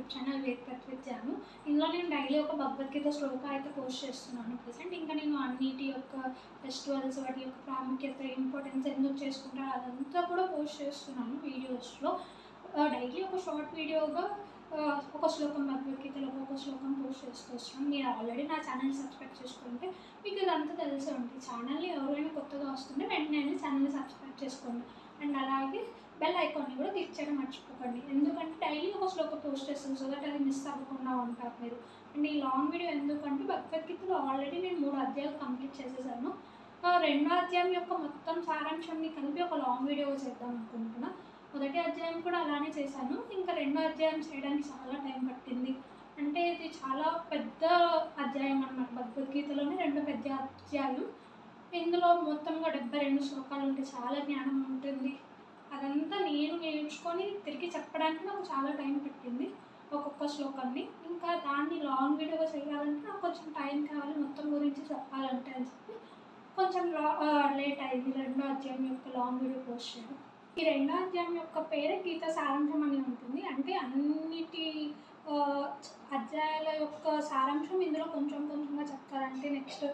YouTube channel Vedapath with Janu. ఇందులో నేను daily ఒక భగవద్గీత శ్లోక అయితే పోస్ట్ చేస్తున్నాను ప్రెసెంట్. ఇంకా నేను అన్నిటి యొక్క ఫెస్టివల్స్, వాటి యొక్క ప్రాముఖ్యత, ఇంపార్టెన్స్ ఎందుకు చేసుకుంటాను అదంతా కూడా పోస్ట్ చేస్తున్నాను వీడియోస్లో. డైలీ ఒక షార్ట్ వీడియోగా ఒక శ్లోకం భగవద్గీతలో ఒక శ్లోకం పోస్ట్ చేస్తూ వస్తున్నాను. మీరు ఆల్రెడీ నా ఛానల్ సబ్స్క్రైబ్ చేసుకుంటే మీకు ఇదంతా తెలిసే ఉంటుంది. ఛానల్ని ఎవరైనా కొత్తగా వస్తుంటే వెంటనే ఛానల్ని సబ్స్క్రైబ్ చేసుకోండి. అండ్ అలాగే బెల్ ఐకాన్ని కూడా క్లిక్ చేయడం మర్చిపోకండి. ఎందుకంటే డైలీ ఒక శ్లోకం పోస్ట్ చేస్తాను, సో దట్ అది మిస్ అవ్వకుండా ఉంటారు మీరు. అండ్ ఈ లాంగ్ వీడియో ఎందుకంటే భగవద్గీతలో ఆల్రెడీ నేను 3 అధ్యాయాలు కంప్లీట్ చేసేసాను. రెండో అధ్యాయం యొక్క మొత్తం సారాంశాన్ని కలిపి ఒక లాంగ్ వీడియో చేద్దాం అనుకుంటున్నా. మొదటి అధ్యాయం కూడా అలానే చేశాను. ఇంకా రెండో అధ్యాయం చేయడానికి చాలా టైం పట్టింది. అంటే ఇది చాలా పెద్ద అధ్యాయం అన్నమాట. భగవద్గీతలోనే రెండో పెద్ద అధ్యాయం. ఇందులో మొత్తంగా 72 శ్లోకాలు ఉంటాయి. చాలా జ్ఞానం ఉంటుంది. అదంతా నేను నేర్చుకొని తిరిగి చెప్పడానికి నాకు చాలా టైం పట్టింది ఒక్కొక్క శ్లోకాన్ని. ఇంకా దాన్ని లాంగ్ వీడియోగా చేయాలంటే నాకు కొంచెం టైం కావాలి మొత్తం గురించి చెప్పాలంటే అని చెప్పి కొంచెం లేట్ అయింది రెండో అధ్యాయం యొక్క లాంగ్ వీడియో పోస్ట్ చేయడం. ఈ రెండో అధ్యాయం యొక్క పేరే గీత సారాంశం అని ఉంటుంది. అంటే అన్నిటి అధ్యాయాల యొక్క సారాంశం ఇందులో కొంచెం కొంచెంగా చెప్తారంటే నెక్స్ట్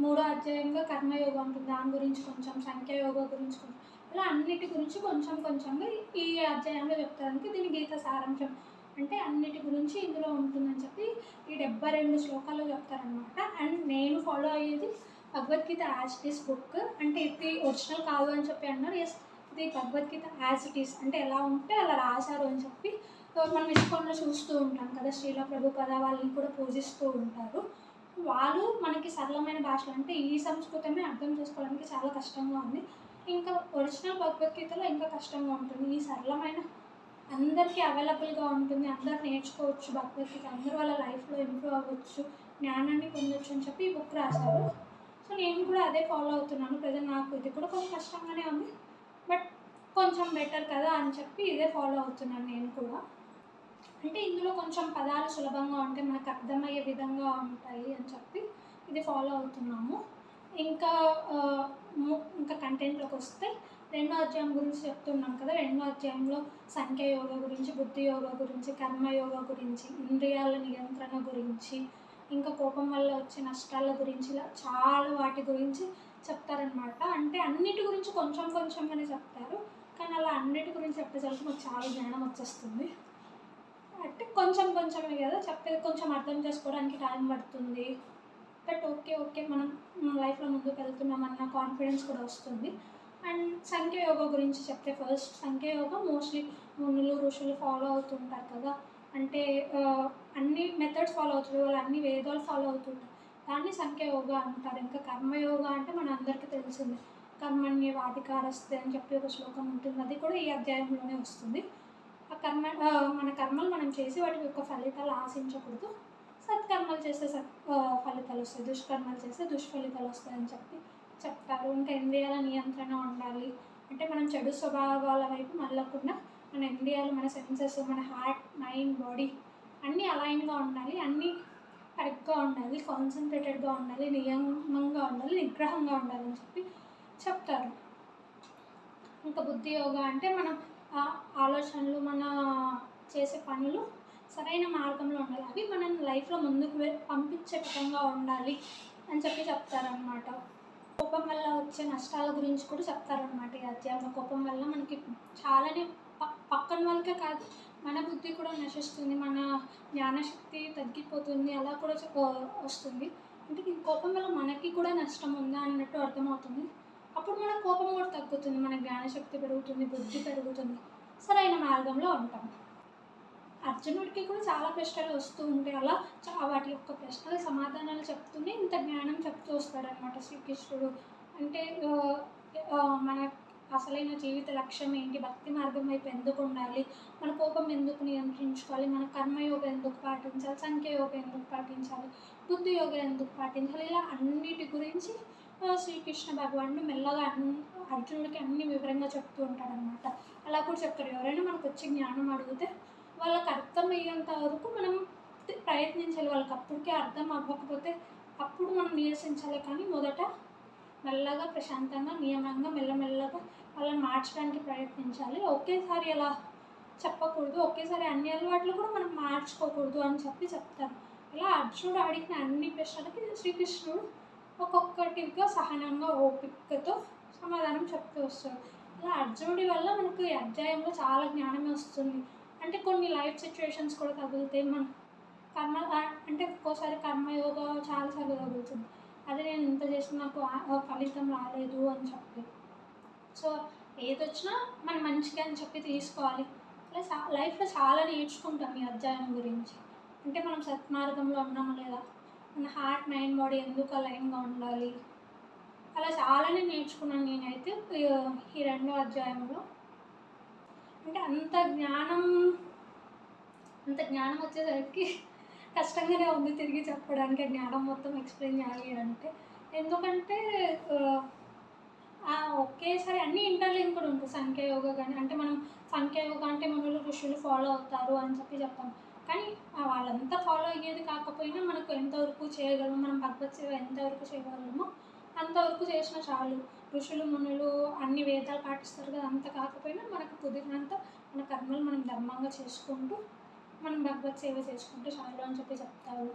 మూడో అధ్యాయంగా కర్మయోగం ఉంటుంది, దాని గురించి కొంచెం, సంఖ్యాయోగం గురించి కొంచెం, ఇలా అన్నిటి గురించి కొంచెం కొంచెంగా ఈ అధ్యాయంలో చెప్తారంటే దీని గీత సారాంశం అంటే అన్నిటి గురించి ఇందులో ఉంటుందని చెప్పి ఈ 72 శ్లోకాలు చెప్తారనమాట. అండ్ నేను ఫాలో అయ్యేది Bhagavad Gita as it is book. అంటే ఇది ఒరిజినల్ కాదు అని చెప్పి అన్నారు. ఎస్, ఇది భగవద్గీత యాజ్ ఇట్ ఈస్ అంటే ఎలా ఉంటే అలా రాశారు అని చెప్పి మనం ఇస్కాన్లో చూస్తూ ఉంటాం కదా, శ్రీల ప్రభుపాద వాళ్ళని కూడా పూజిస్తూ ఉంటారు. వాళ్ళు మనకి సరళమైన భాషలు అంటే ఈ సంస్కృతమే అర్థం చేసుకోవడానికి చాలా కష్టంగా ఉంది. ఇంకా ఒరిజినల్ భగవద్గీతలో ఇంకా కష్టంగా ఉంటుంది. ఈ సరళమైన అందరికీ అవైలబుల్గా ఉంటుంది, అందరు నేర్చుకోవచ్చు భగవద్గీత, అందరూ వాళ్ళ లైఫ్లో ఇంప్రూవ్ అవ్వచ్చు, జ్ఞానాన్ని పొందొచ్చు అని చెప్పి ఈ బుక్ రాశారు. సో నేను కూడా అదే ఫాలో అవుతున్నాను. ప్రజెంట్ నాకు ఇది కూడా కొంచెం కష్టంగానే ఉంది, బట్ కొంచెం బెటర్ కదా అని చెప్పి ఇదే ఫాలో అవుతున్నాను నేను కూడా. అంటే ఇందులో కొంచెం పదాలు సులభంగా ఉంటే మనకు అర్థమయ్యే విధంగా ఉంటాయి అని చెప్పి ఇది ఫాలో అవుతున్నాము. ఇంకా ఇంకా కంటెంట్లోకి వస్తే రెండో అధ్యాయం గురించి చెప్తున్నాం కదా. రెండో అధ్యాయంలో సంఖ్యాయోగ గురించి, బుద్ధి యోగ గురించి, కర్మయోగ గురించి, ఇంద్రియాల నియంత్రణ గురించి, ఇంకా కోపం వల్ల వచ్చే నష్టాల గురించి, ఇలా చాలా వాటి గురించి చెప్తారనమాట. అంటే అన్నిటి గురించి కొంచెం కొంచెంగానే చెప్తారు, కానీ అలా అన్నిటి గురించి చెప్పేసరికి మాకు చాలా జ్ఞానం వచ్చేస్తుంది. అంటే కొంచెం కొంచెమే కదా చెప్పేది, కొంచెం అర్థం చేసుకోవడానికి టైం పడుతుంది, బట్ ఓకే మనం లైఫ్లో ముందుకు వెళ్తున్నామన్న కాన్ఫిడెన్స్ కూడా వస్తుంది. అండ్ సంఖ్యాయోగ గురించి చెప్తే ఫస్ట్, సంఖ్యాయోగ మోస్ట్లీ మునులు ఋషులు ఫాలో అవుతుంటారు కదా. అంటే అన్ని మెథడ్స్ ఫాలో అవుతుంటారు, వాళ్ళు అన్ని వేదాలు ఫాలో అవుతుంటారు, దాన్ని సంఖ్యాయోగ అంటారు. ఇంకా కర్మయోగ అంటే మన అందరికీ తెలిసింది, కర్మణ్య వాధికారస్తే అని చెప్పి ఒక శ్లోకం ఉంటుంది, అది కూడా ఈ అధ్యాయంలోనే వస్తుంది. ఆ మన కర్మలు మనం చేసి వాటి యొక్క ఫలితాలు ఆశించకూడదు, సత్కర్మలు చేస్తే ఫలితాలు వస్తాయి, దుష్కర్మలు చేస్తే దుష్ఫలితాలు వస్తాయని చెప్పి చెప్తారు. ఇంకా ఇంద్రియాల నియంత్రణ ఉండాలి, అంటే మనం చెడు స్వభావాల వైపు మళ్ళకుండా మన ఇంద్రియాలు, మన సెన్సెస్, మన హార్ట్, మైండ్, బాడీ అన్నీ అలైన్గా ఉండాలి, అన్నీ కరెక్ట్గా ఉండాలి, కాన్సన్ట్రేటెడ్గా ఉండాలి, నియమంగా ఉండాలి, నిగ్రహంగా ఉండాలని చెప్పి చెప్తారు. ఇంకా బుద్ధి యోగా అంటే మనం ఆలోచనలు, మన చేసే పనులు సరైన మార్గంలో ఉండాలి, అవి మనం లైఫ్లో ముందుకు పంపించే విధంగా ఉండాలి అని చెప్పి చెప్తారనమాట. కోపం వల్ల వచ్చే నష్టాల గురించి కూడా చెప్తారనమాట ఈ అధ్యాయంలో. కోపం వల్ల మనకి చాలానే పక్కన వాళ్ళకే కాదు మన బుద్ధి కూడా నశిస్తుంది, మన జ్ఞానశక్తి తగ్గిపోతుంది, అలా కూడా వస్తుంది. అంటే ఈ కోపం వల్ల మనకి కూడా నష్టం ఉందా అన్నట్టు అర్థమవుతుంది. అప్పుడు మన కోపం కూడా తగ్గుతుంది, మన జ్ఞానశక్తి పెరుగుతుంది, బుద్ధి పెరుగుతుంది, సరైన మార్గంలో ఉంటాం. అర్జునుడికి కూడా చాలా ప్రశ్నలు వస్తూ ఉంటాయి, అలా వాటి యొక్క ప్రశ్నల సమాధానాలు చెప్తూనే ఇంత జ్ఞానం చెప్తూ వస్తాడనమాట శ్రీకృష్ణుడు. అంటే మన అసలైన జీవిత లక్ష్యం ఏంటి, భక్తి మార్గం వైపు ఎందుకు ఉండాలి, మన కోపం ఎందుకు నియంత్రించుకోవాలి, మన కర్మయోగం ఎందుకు పాటించాలి, సంఖ్యాయోగం ఎందుకు పాటించాలి, బుద్ధి యోగం ఎందుకు పాటించాలి, ఇలా అన్నిటి గురించి శ్రీకృష్ణ భగవానుడు మెల్లగా అర్జునుడికి అన్ని వివరంగా చెప్తూ ఉంటాడనమాట. అలా కూడా చెప్తారు, ఎవరైనా మనకు వచ్చి జ్ఞానం అడిగితే వాళ్ళకి అర్థమయ్యేంత వరకు మనం ప్రయత్నించాలి. వాళ్ళకి అప్పటికే అర్థం అవ్వకపోతే అప్పుడు మనం నిరసించాలి, కానీ మొదట మెల్లగా, ప్రశాంతంగా, నియమంగా, మెల్లమెల్లగా వాళ్ళని మార్చడానికి ప్రయత్నించాలి. ఒకేసారి అలా చెప్పకూడదు, ఒకేసారి అన్ని అలవాట్లు కూడా మనం మార్చుకోకూడదు అని చెప్తారు. ఇలా అర్జునుడు అడిగిన అన్ని ప్రశ్నలకి శ్రీకృష్ణుడు ఒక్కొక్కటిగా సహనంగా ఓపికతో సమాధానం చెప్తూ వస్తాడు. ఇలా అర్జునుడి వల్ల మనకు ఈ అధ్యాయంలో చాలా జ్ఞానమే వస్తుంది. అంటే కొన్ని లైఫ్ సిచ్యువేషన్స్ కూడా తగులుతాయి. మన కర్మ అంటే ఒక్కోసారి కర్మయోగ చాలాసార్లు తగులుతుంది. అదే నేను ఇంత చేసిన నాకు ఫలితం రాలేదు అని చెప్పి. సో ఏదొచ్చినా మనం మంచిగా అని చెప్పి తీసుకోవాలి. ప్లస్ లైఫ్లో చాలా నేర్చుకుంటాం ఈ అధ్యాయం గురించి. అంటే మనం సత్మార్గంలో ఉన్నామా లేదా, మన హార్ట్ మైండ్ బాడీ ఎందుకు అలైన్గా ఉండాలి, అలా చాలానే నేర్చుకున్నాను నేనైతే ఈ 2వ అధ్యాయంలో. అంటే అంత జ్ఞానం వచ్చేసరికి కష్టంగానే ఉంది తిరిగి చెప్పడానికి. జ్ఞానం మొత్తం ఎక్స్ప్లెయిన్ చేయాలి అంటే, ఎందుకంటే ఒకేసారి అన్ని ఇంటర్లింక్ కూడా ఉంటుంది. సంఖ్యాయోగ కానీ అంటే మనం సంఖ్యాయోగ అంటే మునులు ఋషులు ఫాలో అవుతారు అని చెప్పి చెప్తాం. కానీ వాళ్ళంతా ఫాలో అయ్యేది కాకపోయినా మనకు ఎంతవరకు చేయగలము, మనం భగవత్ సేవ ఎంతవరకు చేయగలమో అంతవరకు చేసిన చాలు. ఋషులు మునులు అన్ని వేదాలు పాటిస్తారు కదా, అంత కాకపోయినా మనకు కుదిరినంత మన కర్మలు మనం ధర్మంగా చేసుకుంటూ మనం భగవత్ సేవ చేసుకుంటే చాలు అని చెప్పి చెప్తారు.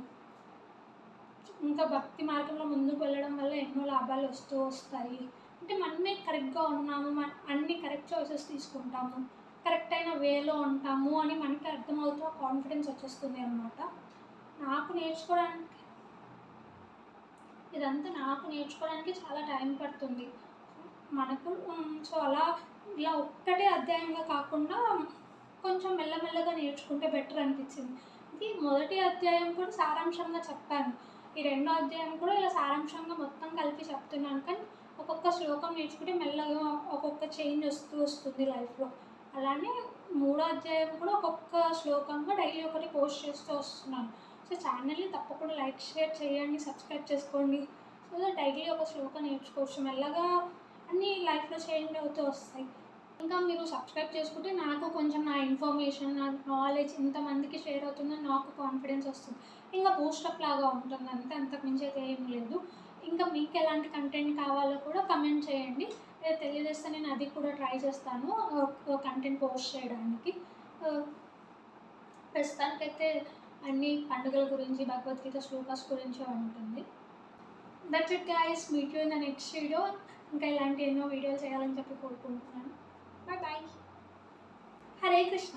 ఇంకా భక్తి మార్గంలో ముందుకు వెళ్ళడం వల్ల ఎన్నో లాభాలు వస్తాయి. అంటే మనమే కరెక్ట్గా ఉన్నాము, అన్ని కరెక్ట్ చాయిసెస్ తీసుకుంటాము, కరెక్ట్ అయిన వేలో ఉంటాము అని మనకి అర్థమవుతూ కాన్ఫిడెన్స్ వచ్చేస్తుంది అన్నమాట. ఇదంతా నాకు నేర్చుకోవడానికి చాలా టైం పడుతుంది మనకు. సో అలా ఇలా ఒక్కటే అధ్యాయంగా కాకుండా కొంచెం మెల్లమెల్లగా నేర్చుకుంటే బెటర్ అనిపించింది. ఇది మొదటి అధ్యాయం కూడా సారాంశంగా చెప్పాను, ఈ 2వ అధ్యాయం కూడా ఇలా సారాంశంగా మొత్తం కలిపి చెప్తున్నాను. కానీ ఒక్కొక్క శ్లోకం నేర్చుకుంటే మెల్లగా ఒక్కొక్క చేంజ్ వస్తుంది లైఫ్లో. అలానే 3వ అధ్యాయం కూడా ఒక్కొక్క శ్లోకంగా డైలీ ఒకటి పోస్ట్ చేస్తూ వస్తున్నాను. సో ఛానల్ని తప్పకుండా లైక్ షేర్ చేయండి, సబ్స్క్రైబ్ చేసుకోండి. సో డైలీ ఒక శ్లోకం నేర్చుకోవచ్చు, మెల్లగా అన్నీ లైఫ్లో చేంజ్ అవుతూ వస్తాయి. ఇంకా మీరు సబ్స్క్రైబ్ చేసుకుంటే నాకు కొంచెం నా ఇన్ఫర్మేషన్, నా నాలెడ్జ్ ఇంతమందికి షేర్ అవుతుందని నాకు కాన్ఫిడెన్స్ వస్తుంది. ఇంకా బూస్టప్ లాగా ఉంటుంది అంతే, అంతకుమించి అయితే ఏం లేదు. ఇంకా మీకు ఎలాంటి కంటెంట్ కావాలో కూడా కమెంట్ చేయండి, తెలియజేస్తే నేను అది కూడా ట్రై చేస్తాను కంటెంట్ పోస్ట్ చేయడానికి. ప్రస్తుతానికైతే అన్ని పండుగల గురించి, భగవద్గీత శ్లోకాస్ గురించి ఉంటుంది. That's it guys, meet you in the next video. ఇంకా ఇలాంటి ఎన్నో వీడియోలు చేయాలని చెప్పి కోరుకుంటున్నాను. Bye bye. హరే కృష్ణ.